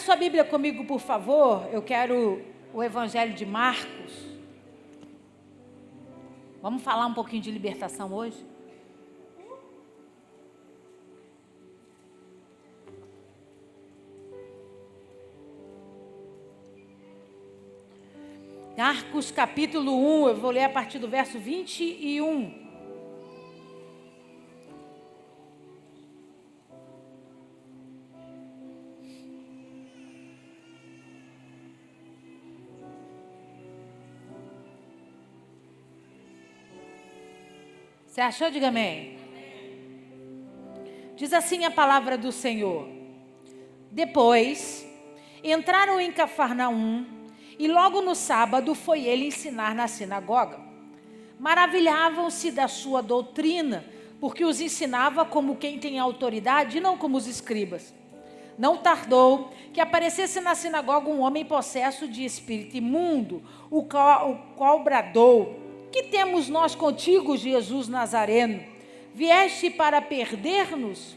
sua Bíblia comigo, por favor. Eu quero o Evangelho de Marcos. Vamos falar um pouquinho de libertação hoje? Marcos capítulo 1, eu vou ler a partir do verso 21. Você achou? Diga amém. Diz assim a palavra do Senhor. Depois, entraram em Cafarnaum, e logo no sábado foi ele ensinar na sinagoga. Maravilhavam-se da sua doutrina, porque os ensinava como quem tem autoridade, e não como os escribas. Não tardou que aparecesse na sinagoga um homem possesso de espírito imundo, o qual bradou: que temos nós contigo, Jesus Nazareno? Vieste para perder-nos?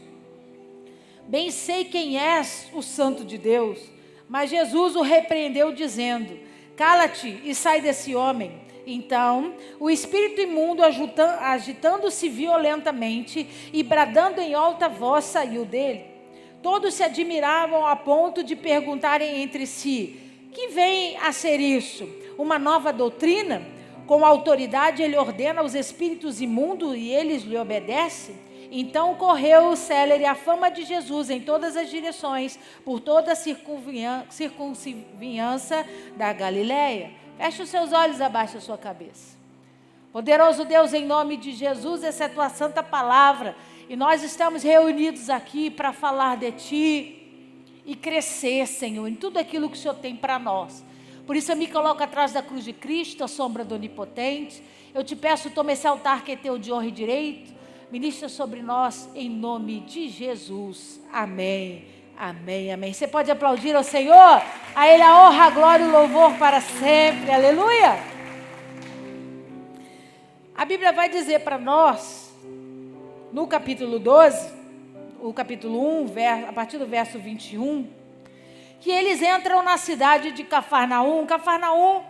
Bem sei quem és, o Santo de Deus. Mas Jesus o repreendeu, dizendo: cala-te e sai desse homem. Então, o espírito imundo, agitando-se violentamente e bradando em alta voz, saiu dele. Todos se admiravam a ponto de perguntarem entre si: que vem a ser isso? Uma nova doutrina? Com autoridade ele ordena aos espíritos imundos e eles lhe obedecem? Então correu célere a fama de Jesus em todas as direções, por toda a circunvizinhança da Galileia. Feche os seus olhos, abaixe a sua cabeça. Poderoso Deus, em nome de Jesus, essa é a tua santa palavra, e nós estamos reunidos aqui para falar de ti e crescer, Senhor, em tudo aquilo que o Senhor tem para nós. Por isso eu me coloco atrás da cruz de Cristo, a sombra do Onipotente. Eu te peço, toma esse altar que é teu de honra e direito. Ministra sobre nós, em nome de Jesus. Amém, amém, amém. Você pode aplaudir ao Senhor? A Ele a honra, a glória e o louvor para sempre. Aleluia! A Bíblia vai dizer para nós, no capítulo 12, o capítulo 1, a partir do verso 21, que eles entram na cidade de Cafarnaum. Cafarnaum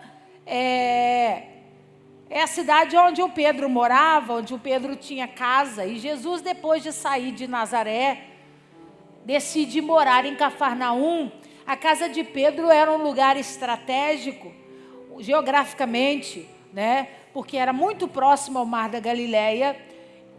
é a cidade onde o Pedro morava, onde o Pedro tinha casa. E Jesus, depois de sair de Nazaré, decide morar em Cafarnaum. A casa de Pedro era um lugar estratégico, geograficamente, né? Porque era muito próximo ao Mar da Galileia.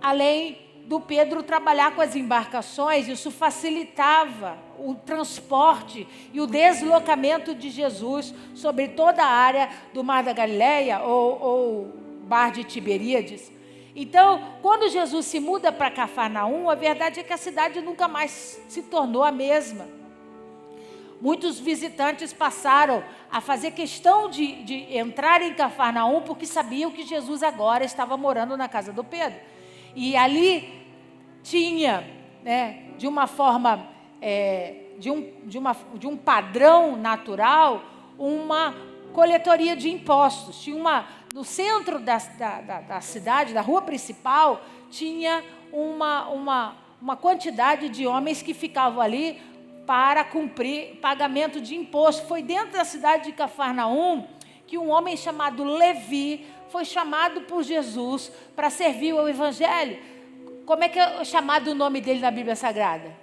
Além do Pedro trabalhar com as embarcações, isso facilitava o transporte e o deslocamento de Jesus sobre toda a área do Mar da Galileia ou Mar de Tiberíades. Então, quando Jesus se muda para Cafarnaum, a verdade é que a cidade nunca mais se tornou a mesma. Muitos visitantes passaram a fazer questão de entrar em Cafarnaum porque sabiam que Jesus agora estava morando na casa do Pedro. E ali tinha, né, de uma forma, de um padrão natural, uma coletoria de impostos. Tinha no centro da cidade, da rua principal, tinha uma quantidade de homens que ficavam ali para cumprir pagamento de imposto. Foi dentro da cidade de Cafarnaum que um homem chamado Levi foi chamado por Jesus para servir o Evangelho. Como é que é chamado o nome dele na Bíblia Sagrada?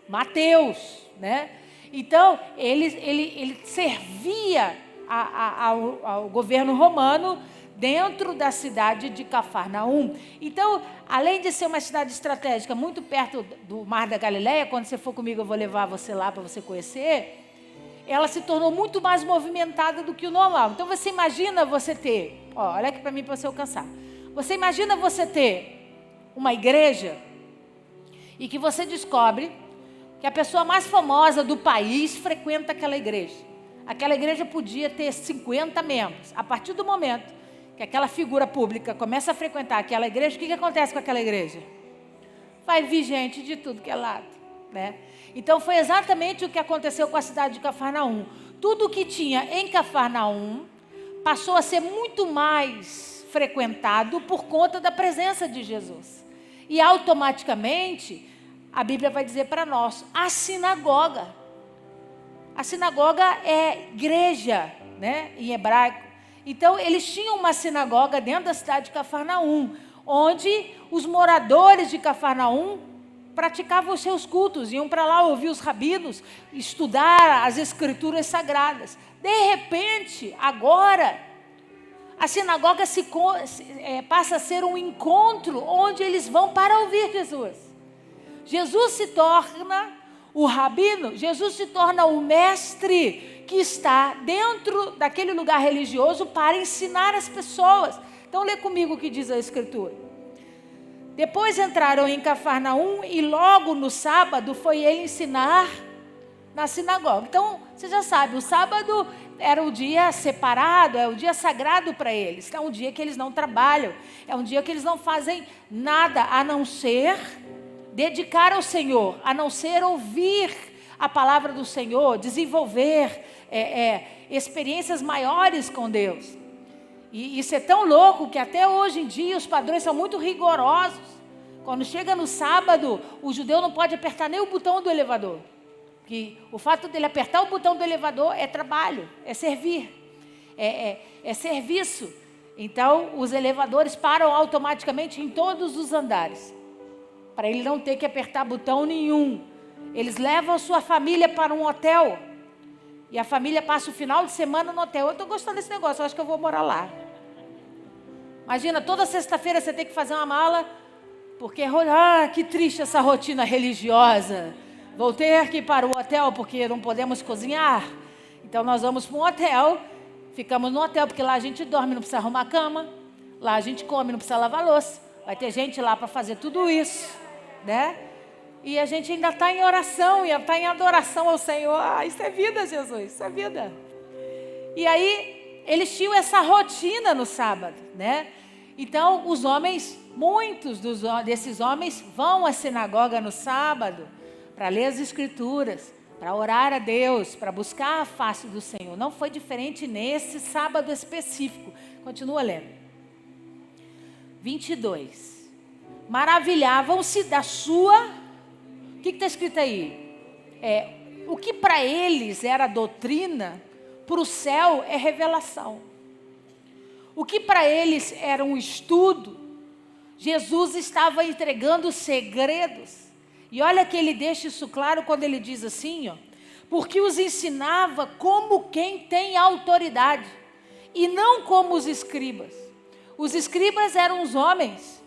Mateus, né? Então, ele servia ao governo romano dentro da cidade de Cafarnaum. Então, além de ser uma cidade estratégica muito perto do Mar da Galileia, quando você for comigo eu vou levar você lá para você conhecer, ela se tornou muito mais movimentada do que o normal. Então, você imagina você ter, olha aqui para mim para você alcançar. Você imagina você ter uma igreja e que você descobre que a pessoa mais famosa do país frequenta aquela igreja. Aquela igreja podia ter 50 membros. A partir do momento que aquela figura pública começa a frequentar aquela igreja, o que acontece com aquela igreja? Vai vir gente de tudo que é lado, né? Então foi exatamente o que aconteceu com a cidade de Cafarnaum. Tudo que tinha em Cafarnaum passou a ser muito mais frequentado por conta da presença de Jesus. E automaticamente, a Bíblia vai dizer para nós, a A sinagoga é igreja, né, em hebraico. Então, eles tinham uma sinagoga dentro da cidade de Cafarnaum, onde os moradores de Cafarnaum praticavam os seus cultos, iam para lá ouvir os rabinos, estudar as escrituras sagradas. De repente, agora, a sinagoga passa a ser um encontro onde eles vão para ouvir Jesus. Jesus se torna o rabino, Jesus se torna o mestre que está dentro daquele lugar religioso para ensinar as pessoas. Então, lê comigo o que diz a Escritura. Depois entraram em Cafarnaum e logo no sábado foi ele ensinar na sinagoga. Então, você já sabe, o sábado era o dia separado, é o dia sagrado para eles. É um dia que eles não trabalham, é um dia que eles não fazem nada a não ser dedicar ao Senhor, a não ser ouvir a palavra do Senhor, desenvolver experiências maiores com Deus. E isso é tão louco que até hoje em dia os padrões são muito rigorosos. Quando chega no sábado, o judeu não pode apertar nem o botão do elevador. Porque o fato dele apertar o botão do elevador é trabalho, é servir, é serviço. Então, os elevadores param automaticamente em todos os andares, para ele não ter que apertar botão nenhum. Eles levam a sua família para um hotel. E a família passa o final de semana no hotel. Eu estou gostando desse negócio, eu acho que eu vou morar lá. Imagina, toda sexta-feira você tem que fazer uma mala, porque, que triste essa rotina religiosa. Vou ter que ir para o hotel porque não podemos cozinhar. Então nós vamos para um hotel, ficamos no hotel, porque lá a gente dorme, não precisa arrumar cama. Lá a gente come, não precisa lavar louça. Vai ter gente lá para fazer tudo isso, né? E a gente ainda está em oração, e está em adoração ao Senhor. Isso é vida, Jesus, isso é vida. E aí, eles tinham essa rotina no sábado, né? Então, os homens, muitos desses homens vão à sinagoga no sábado para ler as escrituras, para orar a Deus, para buscar a face do Senhor. Não foi diferente nesse sábado específico. Continua lendo. 22. Maravilhavam-se da sua... O que está escrito aí? O que para eles era doutrina, para o céu é revelação. O que para eles era um estudo, Jesus estava entregando segredos. E olha que ele deixa isso claro quando ele diz assim, porque os ensinava como quem tem autoridade, e não como os escribas. Os escribas eram os homens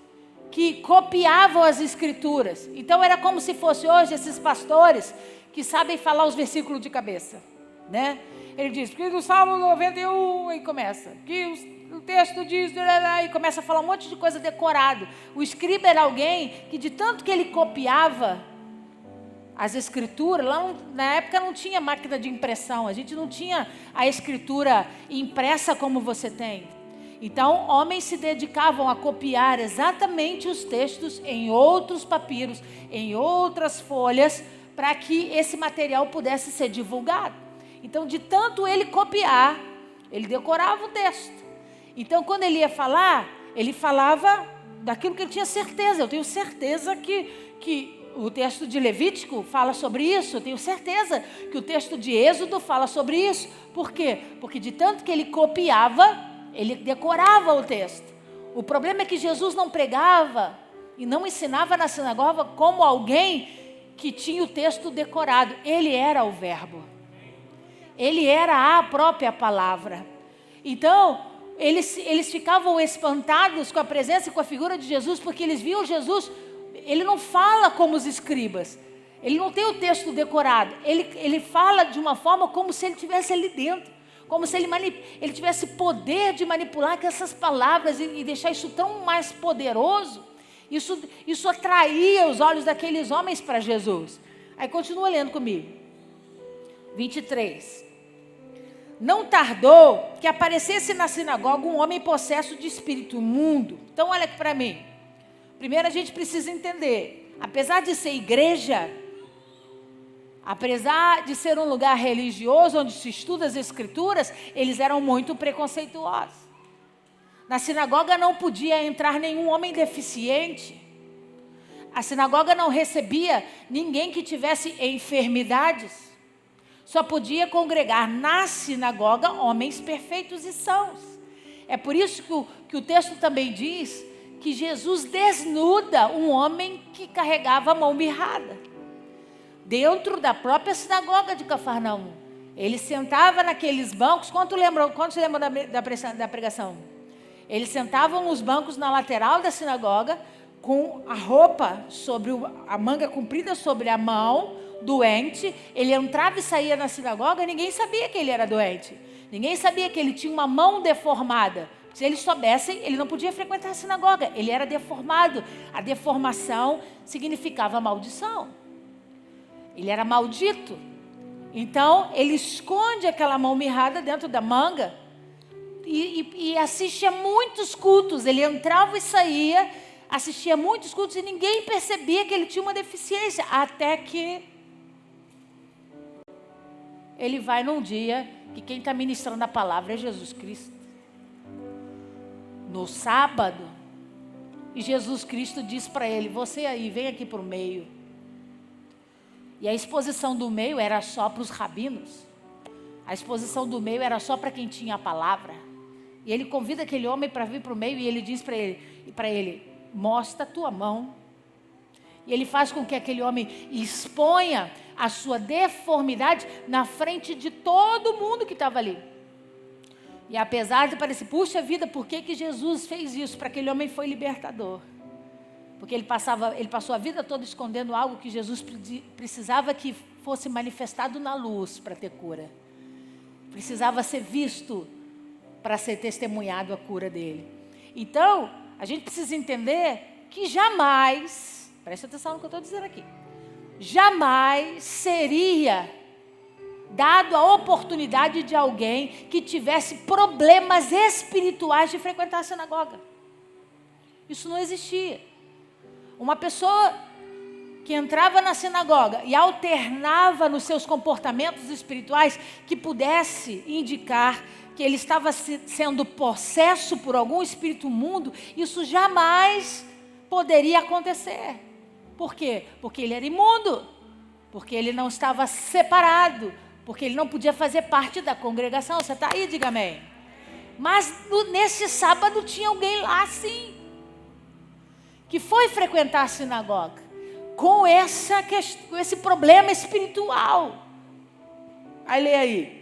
que copiavam as escrituras. Então era como se fosse hoje esses pastores que sabem falar os versículos de cabeça, né? Ele diz, que no Salmo 91, e começa, que o texto diz, e começa a falar um monte de coisa decorado. O escriba era alguém que, de tanto que ele copiava as escrituras, lá na época não tinha máquina de impressão, a gente não tinha a escritura impressa como você tem. Então, homens se dedicavam a copiar exatamente os textos em outros papiros, em outras folhas, para que esse material pudesse ser divulgado. Então, de tanto ele copiar, ele decorava o texto. Então, quando ele ia falar, ele falava daquilo que ele tinha certeza. Eu tenho certeza que o texto de Levítico fala sobre isso. Eu tenho certeza que o texto de Êxodo fala sobre isso. Por quê? Porque de tanto que ele copiava, ele decorava o texto. O problema é que Jesus não pregava e não ensinava na sinagoga como alguém que tinha o texto decorado. Ele era o verbo. Ele era a própria palavra. Então, eles ficavam espantados com a presença e com a figura de Jesus, porque eles viam Jesus, ele não fala como os escribas. Ele não tem o texto decorado. Ele fala de uma forma como se ele estivesse ali dentro. Como se ele tivesse poder de manipular com essas palavras e deixar isso tão mais poderoso. Isso atraía os olhos daqueles homens para Jesus. Aí continua lendo comigo. 23. Não tardou que aparecesse na sinagoga um homem possesso de espírito imundo. Então olha aqui para mim. Primeiro a gente precisa entender. Apesar de ser igreja, apesar de ser um lugar religioso onde se estuda as escrituras, eles eram muito preconceituosos. Na sinagoga não podia entrar nenhum homem deficiente. A sinagoga não recebia ninguém que tivesse enfermidades. Só podia congregar na sinagoga homens perfeitos e sãos. É por isso que o texto também diz que Jesus desnuda um homem que carregava a mão mirrada. Dentro da própria sinagoga de Cafarnaum. Ele sentava naqueles bancos. Quantos se lembram da pregação? Eles sentavam nos bancos na lateral da sinagoga, com a roupa a manga comprida sobre a mão, doente. Ele entrava e saía na sinagoga e ninguém sabia que ele era doente. Ninguém sabia que ele tinha uma mão deformada. Se eles soubessem, ele não podia frequentar a sinagoga. Ele era deformado. A deformação significava maldição. Ele era maldito. Então, ele esconde aquela mão mirrada dentro da manga e assiste a muitos cultos. Ele entrava e saía, assistia a muitos cultos e ninguém percebia que ele tinha uma deficiência. Até que ele vai num dia que quem está ministrando a palavra é Jesus Cristo. No sábado, e Jesus Cristo diz para ele: você aí, vem aqui para o meio. E a exposição do meio era só para os rabinos. A exposição do meio era só para quem tinha a palavra. E ele convida aquele homem para vir para o meio e ele diz para ele, mostra a tua mão. E ele faz com que aquele homem exponha a sua deformidade na frente de todo mundo que estava ali. E apesar de parecer, puxa vida, por que Jesus fez isso? Para aquele homem foi libertador. Porque ele passou a vida toda escondendo algo que Jesus precisava que fosse manifestado na luz para ter cura. Precisava ser visto para ser testemunhado a cura dele. Então, a gente precisa entender que jamais, preste atenção no que eu estou dizendo aqui, jamais seria dado a oportunidade de alguém que tivesse problemas espirituais de frequentar a sinagoga. Isso não existia. Uma pessoa que entrava na sinagoga e alternava nos seus comportamentos espirituais que pudesse indicar que ele estava sendo possesso por algum espírito imundo, isso jamais poderia acontecer. Por quê? Porque ele era imundo, porque ele não estava separado, porque ele não podia fazer parte da congregação. Você está aí? Diga amém. Mas nesse sábado tinha alguém lá sim, que foi frequentar a sinagoga com esse problema espiritual. Aí lê aí.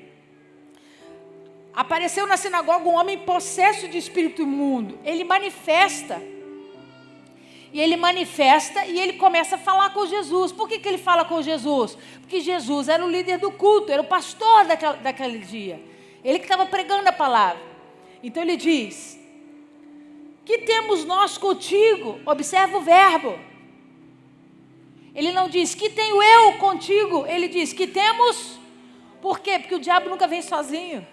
Apareceu na sinagoga um homem possesso de espírito imundo. Ele manifesta e ele começa a falar com Jesus. Por que ele fala com Jesus? Porque Jesus era o líder do culto, era o pastor daquele dia. Ele que estava pregando a palavra. Então ele diz: que temos nós contigo? Observa o verbo. Ele não diz, que tenho eu contigo? Ele diz, que temos. Por quê? Porque o diabo nunca vem sozinho.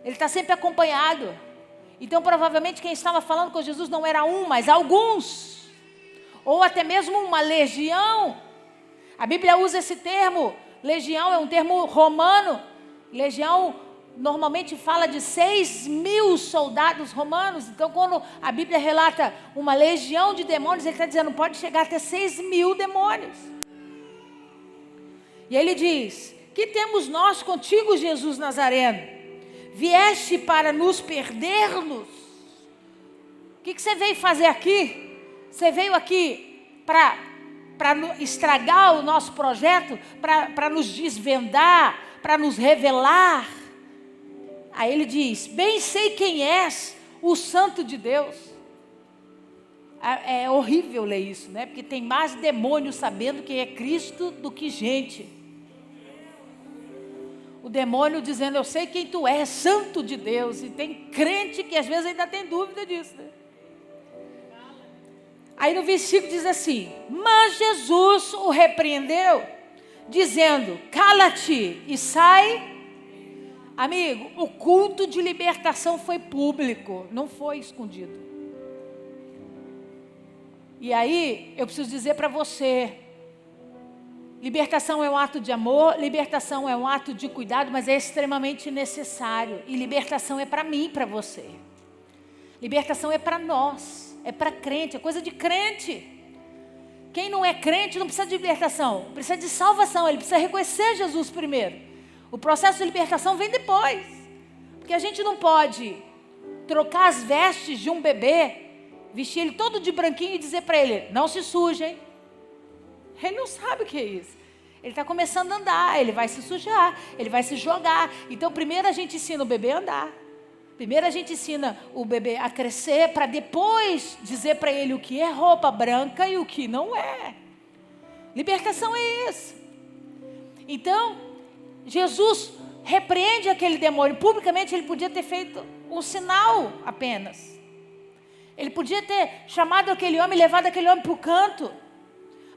Ele está sempre acompanhado. Então, provavelmente, quem estava falando com Jesus não era um, mas alguns. Ou até mesmo uma legião. A Bíblia usa esse termo. Legião é um termo romano. Legião normalmente fala de 6.000 soldados romanos. Então, quando a Bíblia relata uma legião de demônios, ele está dizendo, pode chegar até 6.000 demônios. E ele diz, que temos nós contigo, Jesus Nazareno? Vieste para nos perder-nos? O que você veio fazer aqui? Você veio aqui para estragar o nosso projeto? Para nos desvendar? Para nos revelar? Aí ele diz, bem sei quem és, o Santo de Deus. É horrível ler isso, né? Porque tem mais demônio sabendo quem é Cristo do que gente. O demônio dizendo, eu sei quem tu és, Santo de Deus. E tem crente que às vezes ainda tem dúvida disso, né? Aí no versículo diz assim, mas Jesus o repreendeu, dizendo, cala-te e sai. Amigo, o culto de libertação foi público, não foi escondido. E aí, eu preciso dizer para você, libertação é um ato de amor, libertação é um ato de cuidado, mas é extremamente necessário. E libertação é para mim e para você. Libertação é para nós, é para crente, é coisa de crente. Quem não é crente não precisa de libertação, precisa de salvação, ele precisa reconhecer Jesus primeiro. O processo de libertação vem depois. Porque a gente não pode trocar as vestes de um bebê, vestir ele todo de branquinho e dizer para ele, não se suje, hein? Ele não sabe o que é isso. Ele está começando a andar, ele vai se sujar, ele vai se jogar. Então primeiro a gente ensina o bebê a andar. Primeiro a gente ensina o bebê a crescer, para depois dizer para ele o que é roupa branca e o que não é. Libertação é isso. Então, Jesus repreende aquele demônio. Publicamente ele podia ter feito um sinal apenas. Ele podia ter chamado aquele homem e levado aquele homem para o canto.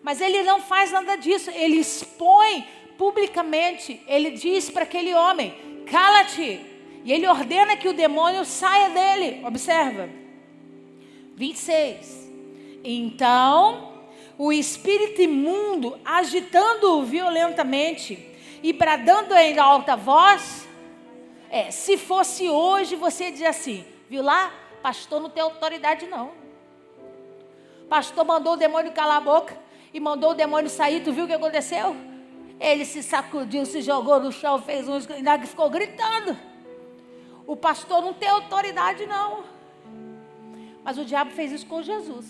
Mas ele não faz nada disso. Ele expõe publicamente. Ele diz para aquele homem, cala-te. E ele ordena que o demônio saia dele. Observa. 26. Então, o espírito imundo, agitando-o violentamente e bradando em alta voz, se fosse hoje, você ia dizer assim, viu lá? Pastor não tem autoridade não. Pastor mandou o demônio calar a boca e mandou o demônio sair. Tu viu o que aconteceu? Ele se sacudiu, se jogou no chão, fez ainda ficou gritando. O pastor não tem autoridade não. Mas o diabo fez isso com Jesus.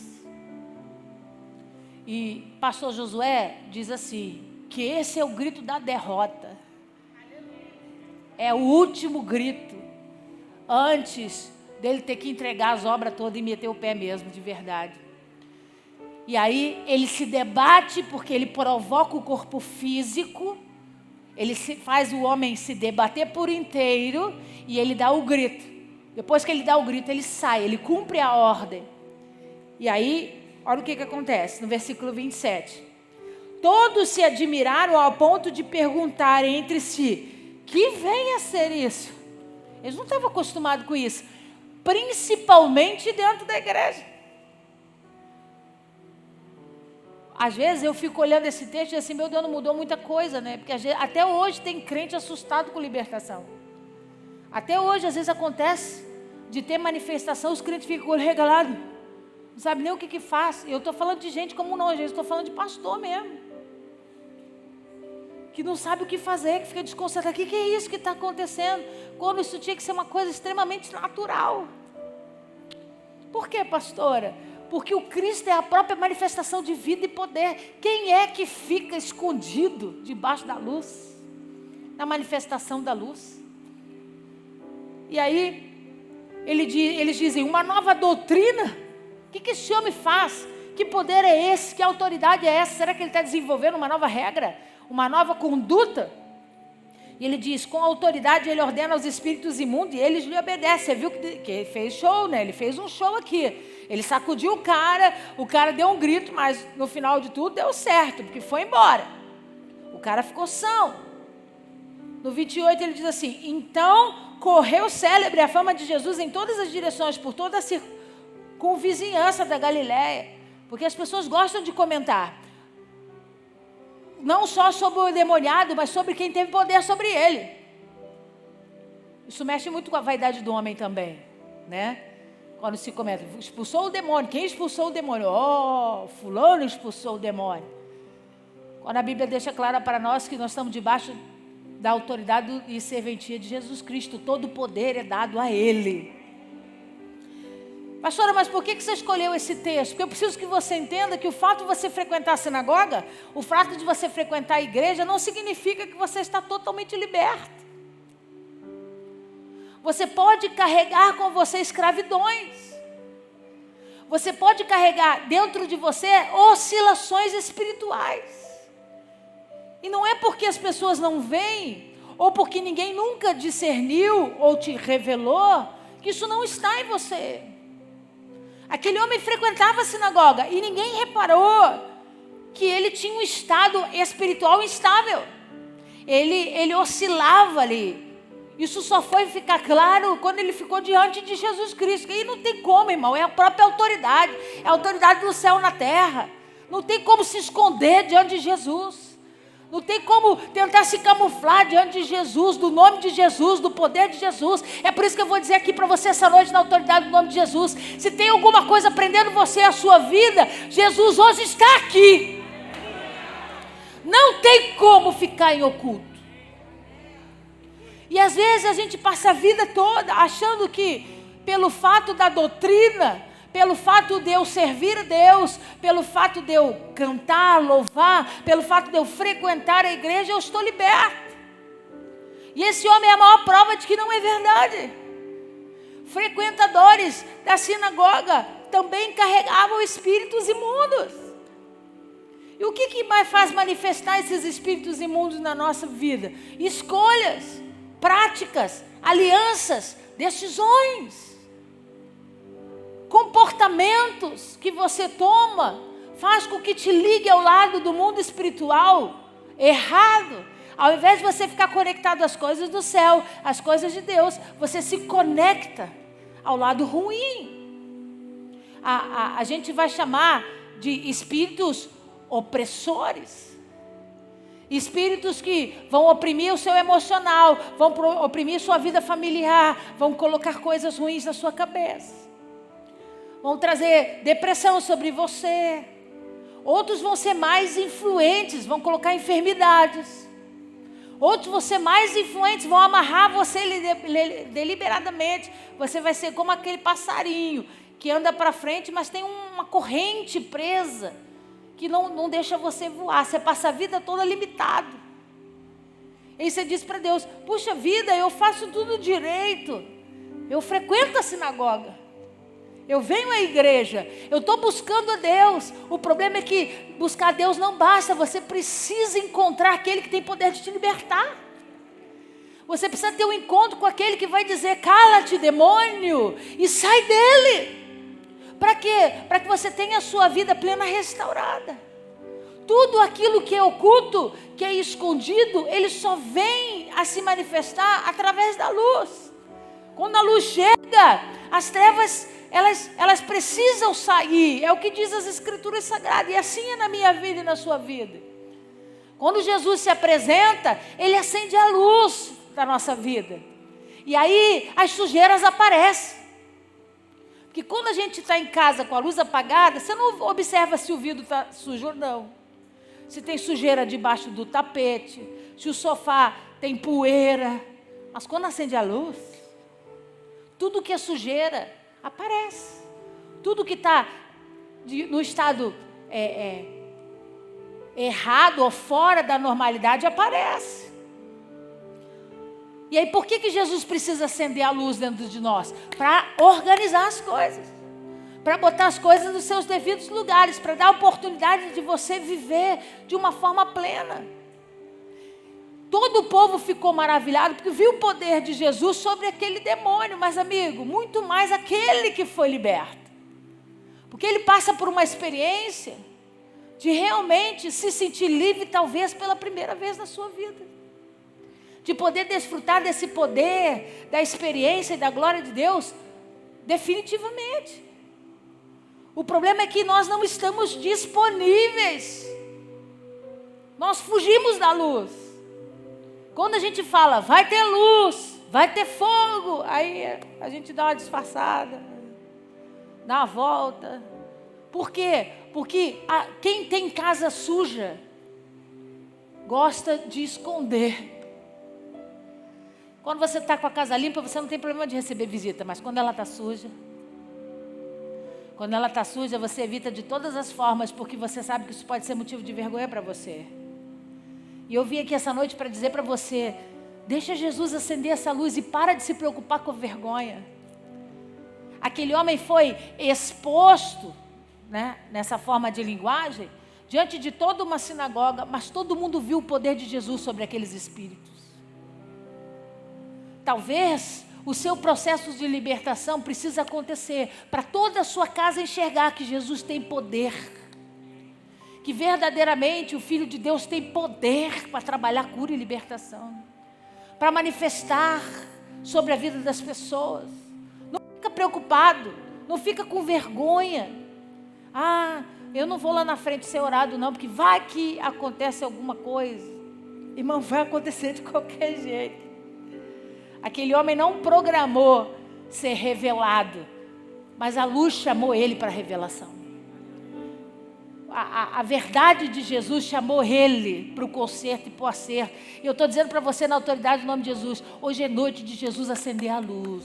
E pastor Josué diz assim, que esse é o grito da derrota. É o último grito. Antes dele ter que entregar as obras todas e meter o pé mesmo, de verdade. E aí ele se debate porque ele provoca o corpo físico. Ele faz o homem se debater por inteiro e ele dá o grito. Depois que ele dá o grito, ele sai, ele cumpre a ordem. E aí, olha o que acontece no versículo 27. Todos se admiraram ao ponto de perguntarem entre si, que vem a ser isso? Eles não estavam acostumados com isso, principalmente dentro da igreja. Às vezes eu fico olhando esse texto e assim, meu Deus, não mudou muita coisa, né? Porque até hoje tem crente assustado com libertação. Até hoje, às vezes acontece de ter manifestação, os crentes ficam com o olho regalado. Não sabe nem o que faz. Eu estou falando de gente como não, às vezes estou falando de pastor mesmo. Que não sabe o que fazer, que fica desconcertado. O que é isso que está acontecendo? Quando isso tinha que ser uma coisa extremamente natural. Por quê, pastora? Porque o Cristo é a própria manifestação de vida e poder. Quem é que fica escondido debaixo da luz? Na manifestação da luz. E aí, eles dizem, uma nova doutrina? O que esse homem faz? Que poder é esse? Que autoridade é essa? Será que ele está desenvolvendo uma nova regra? Uma nova conduta? E ele diz, com autoridade ele ordena aos espíritos imundos e eles lhe obedecem. Você viu que ele fez show, né? Ele fez um show aqui. Ele sacudiu o cara deu um grito, mas no final de tudo deu certo, porque foi embora. O cara ficou são. No 28 ele diz assim, então correu célebre a fama de Jesus em todas as direções, por toda a circunvizinhança da Galileia, porque as pessoas gostam de comentar, não só sobre o endemoniado, mas sobre quem teve poder sobre ele. Isso mexe muito com a vaidade do homem também, né? Quando se comenta, expulsou o demônio. Quem expulsou o demônio? Oh, fulano expulsou o demônio. Quando a Bíblia deixa clara para nós que nós estamos debaixo da autoridade e serventia de Jesus Cristo. Todo o poder é dado a Ele. Pastora, mas por que você escolheu esse texto? Porque eu preciso que você entenda que o fato de você frequentar a sinagoga, o fato de você frequentar a igreja, não significa que você está totalmente liberto. Você pode carregar com você escravidões. Você pode carregar dentro de você oscilações espirituais. E não é porque as pessoas não veem, ou porque ninguém nunca discerniu ou te revelou, que isso não está em você. Aquele homem frequentava a sinagoga e ninguém reparou que ele tinha um estado espiritual instável. Ele oscilava ali. Isso só foi ficar claro quando ele ficou diante de Jesus Cristo. E não tem como, irmão, é a própria autoridade. É a autoridade do céu na terra. Não tem como se esconder diante de Jesus. Não tem como tentar se camuflar diante de Jesus, do nome de Jesus, do poder de Jesus. É por isso que eu vou dizer aqui para você essa noite, na autoridade do nome de Jesus. Se tem alguma coisa prendendo você a sua vida, Jesus hoje está aqui. Não tem como ficar em oculto. E às vezes a gente passa a vida toda achando que, pelo fato da doutrina, pelo fato de eu servir a Deus, pelo fato de eu cantar, louvar, pelo fato de eu frequentar a igreja, eu estou liberto. E esse homem é a maior prova de que não é verdade. Frequentadores da sinagoga também carregavam espíritos imundos. E o que mais faz manifestar esses espíritos imundos na nossa vida? Escolhas, práticas, alianças, decisões. Comportamentos que você toma faz com que te ligue ao lado do mundo espiritual errado. Ao invés de você ficar conectado às coisas do céu, às coisas de Deus, você se conecta ao lado ruim. A gente vai chamar de espíritos opressores. Espíritos que vão oprimir o seu emocional, vão oprimir sua vida familiar, vão colocar coisas ruins na sua cabeça. Vão trazer depressão sobre você. Outros vão ser mais influentes, vão colocar enfermidades. Outros vão ser mais influentes, vão amarrar você deliberadamente. Você vai ser como aquele passarinho que anda para frente, mas tem uma corrente presa que não deixa você voar. Você passa a vida toda limitado. E aí você diz para Deus: puxa vida, eu faço tudo direito. Eu frequento a sinagoga. Eu venho à igreja, eu estou buscando a Deus. O problema é que buscar a Deus não basta. Você precisa encontrar aquele que tem poder de te libertar. Você precisa ter um encontro com aquele que vai dizer: cala-te, demônio, e sai dele. Para quê? Para que você tenha a sua vida plena restaurada. Tudo aquilo que é oculto, que é escondido, ele só vem a se manifestar através da luz. Quando a luz chega, as trevas elas precisam sair. É o que diz as Escrituras Sagradas. E assim é na minha vida e na sua vida. Quando Jesus se apresenta, ele acende a luz da nossa vida. E aí as sujeiras aparecem. Porque quando a gente está em casa com a luz apagada, você não observa se o vidro está sujo ou não. Se tem sujeira debaixo do tapete, se o sofá tem poeira. Mas quando acende a luz, tudo que é sujeira aparece. Tudo que está no estado errado ou fora da normalidade aparece. E aí por que Jesus precisa acender a luz dentro de nós? Para organizar as coisas. Para botar as coisas nos seus devidos lugares. Para dar a oportunidade de você viver de uma forma plena. Todo o povo ficou maravilhado porque viu o poder de Jesus sobre aquele demônio. Mas, amigo, muito mais aquele que foi liberto. Porque ele passa por uma experiência de realmente se sentir livre, talvez pela primeira vez na sua vida. De poder desfrutar desse poder, da experiência e da glória de Deus, definitivamente. O problema é que nós não estamos disponíveis. Nós fugimos da luz. Quando a gente fala, vai ter luz, vai ter fogo, aí a gente dá uma disfarçada, dá uma volta. Por quê? Porque quem tem casa suja gosta de esconder. Quando você está com a casa limpa, você não tem problema de receber visita, mas quando ela está suja, você evita de todas as formas, porque você sabe que isso pode ser motivo de vergonha para você. E eu vim aqui essa noite para dizer para você, deixa Jesus acender essa luz e para de se preocupar com vergonha. Aquele homem foi exposto, né, nessa forma de linguagem, diante de toda uma sinagoga, mas todo mundo viu o poder de Jesus sobre aqueles espíritos. Talvez o seu processo de libertação precisa acontecer para toda a sua casa enxergar que Jesus tem poder. Que verdadeiramente o Filho de Deus tem poder para trabalhar cura e libertação. Para manifestar sobre a vida das pessoas. Não fica preocupado, não fica com vergonha. Eu não vou lá na frente ser orado não, porque vai que acontece alguma coisa. Irmão, vai acontecer de qualquer jeito. Aquele homem não programou ser revelado, mas a luz chamou ele para a revelação. A verdade de Jesus chamou ele para o conserto e para o acerto. E eu estou dizendo para você na autoridade do nome de Jesus, hoje é noite de Jesus acender a luz.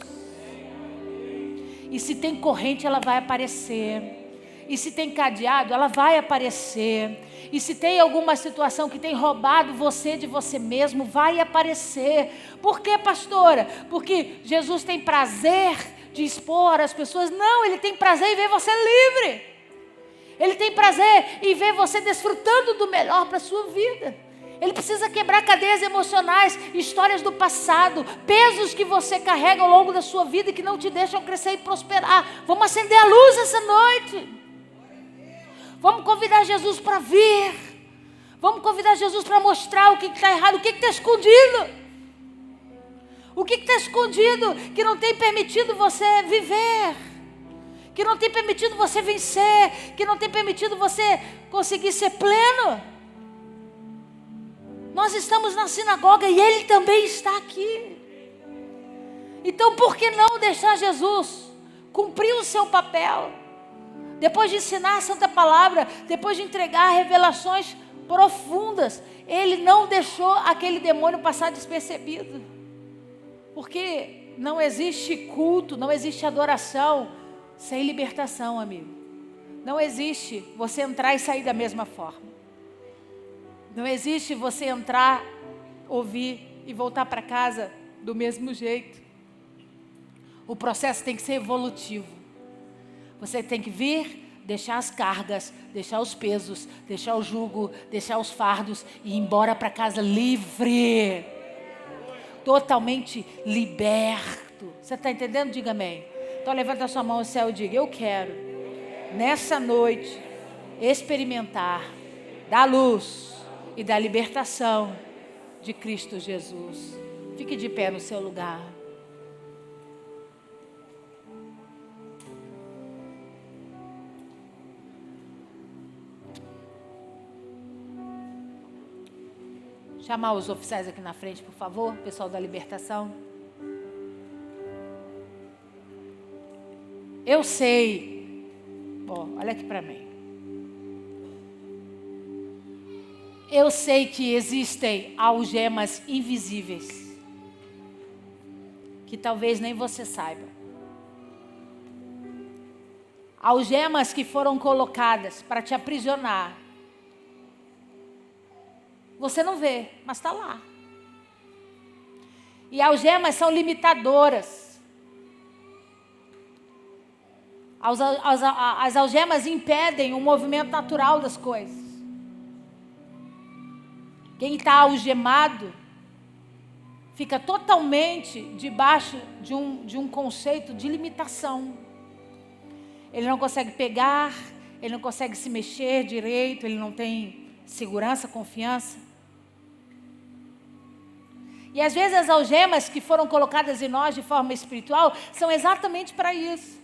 E se tem corrente, ela vai aparecer. E se tem cadeado, ela vai aparecer. E se tem alguma situação que tem roubado você de você mesmo, vai aparecer. Por quê, pastora? Porque Jesus tem prazer de expor as pessoas? Não, Ele tem prazer em ver você livre. Ele tem prazer em ver você desfrutando do melhor para a sua vida. Ele precisa quebrar cadeias emocionais, histórias do passado, pesos que você carrega ao longo da sua vida e que não te deixam crescer e prosperar. Vamos acender a luz essa noite. Vamos convidar Jesus para vir. Vamos convidar Jesus para mostrar o que está errado, o que está escondido. O que está escondido que não tem permitido você viver, que não tem permitido você vencer, que não tem permitido você conseguir ser pleno. Nós estamos na sinagoga e Ele também está aqui. Então por que não deixar Jesus cumprir o seu papel? Depois de ensinar a Santa Palavra, depois de entregar revelações profundas, Ele não deixou aquele demônio passar despercebido. Porque não existe culto, não existe adoração sem libertação, amigo. Não existe você entrar e sair da mesma forma. Não existe você entrar, ouvir e voltar para casa do mesmo jeito. O processo tem que ser evolutivo. Você tem que vir, deixar as cargas, deixar os pesos, deixar o jugo, deixar os fardos e ir embora para casa livre. Totalmente liberto. Você está entendendo? Diga amém. Então levanta a sua mão ao céu e diga: eu quero, nessa noite, experimentar da luz e da libertação de Cristo Jesus. Fique de pé no seu lugar. Chamar os oficiais aqui na frente, por favor, pessoal da libertação. Eu sei, olha aqui para mim. Eu sei que existem algemas invisíveis, que talvez nem você saiba. Algemas que foram colocadas para te aprisionar. Você não vê, mas está lá. E algemas são limitadoras. As algemas impedem o movimento natural das coisas. Quem está algemado fica totalmente debaixo de um conceito de limitação. Ele não consegue pegar, ele não consegue se mexer direito, ele não tem segurança, confiança. E às vezes as algemas que foram colocadas em nós de forma espiritual são exatamente para isso.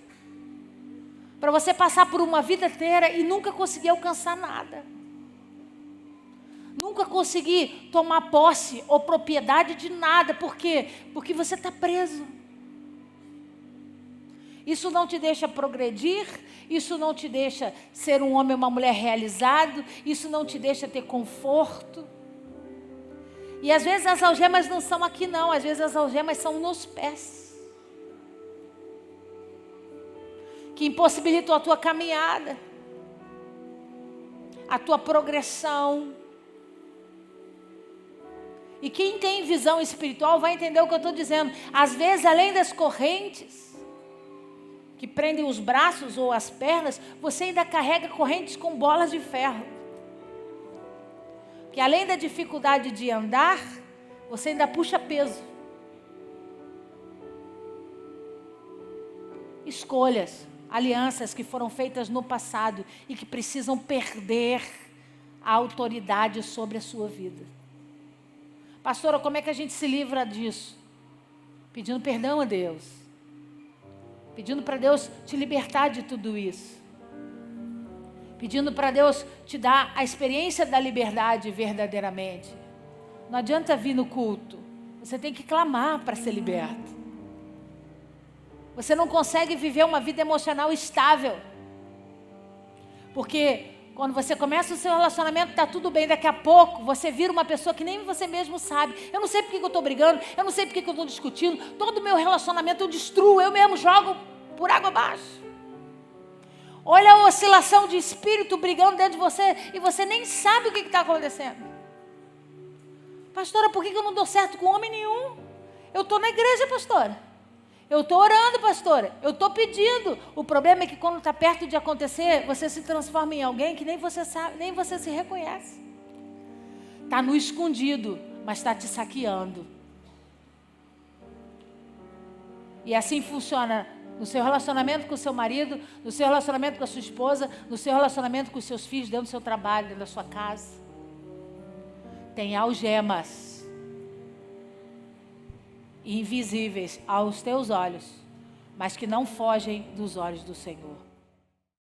Para você passar por uma vida inteira e nunca conseguir alcançar nada. Nunca conseguir tomar posse ou propriedade de nada. Por quê? Porque você está preso. Isso não te deixa progredir, isso não te deixa ser um homem ou uma mulher realizado, isso não te deixa ter conforto. E às vezes as algemas não são aqui não, às vezes as algemas são nos pés. Que impossibilitam a tua caminhada, a tua progressão. E quem tem visão espiritual vai entender o que eu estou dizendo. Às vezes, além das correntes que prendem os braços ou as pernas, você ainda carrega correntes com bolas de ferro. Que além da dificuldade de andar, você ainda puxa peso. Escolhas, alianças que foram feitas no passado e que precisam perder a autoridade sobre a sua vida. Pastora, como é que a gente se livra disso? Pedindo perdão a Deus. Pedindo para Deus te libertar de tudo isso. Pedindo para Deus te dar a experiência da liberdade verdadeiramente. Não adianta vir no culto. Você tem que clamar para ser liberto. Você não consegue viver uma vida emocional estável. Porque quando você começa o seu relacionamento, está tudo bem. Daqui a pouco, você vira uma pessoa que nem você mesmo sabe. Eu não sei porque que eu estou brigando. Eu não sei porque que eu estou discutindo. Todo o meu relacionamento eu destruo. Eu mesmo jogo por água abaixo. Olha a oscilação de espírito brigando dentro de você. E você nem sabe o que está acontecendo. Pastora, por que eu não dou certo com homem nenhum? Eu estou na igreja, pastora. Eu estou orando, pastora. Eu estou pedindo. O problema é que quando está perto de acontecer, você se transforma em alguém que nem você sabe, nem você se reconhece. Está no escondido, mas está te saqueando. E assim funciona no seu relacionamento com o seu marido, no seu relacionamento com a sua esposa, no seu relacionamento com os seus filhos, dentro do seu trabalho, dentro da sua casa. Tem algemas invisíveis aos teus olhos, mas que não fogem dos olhos do Senhor.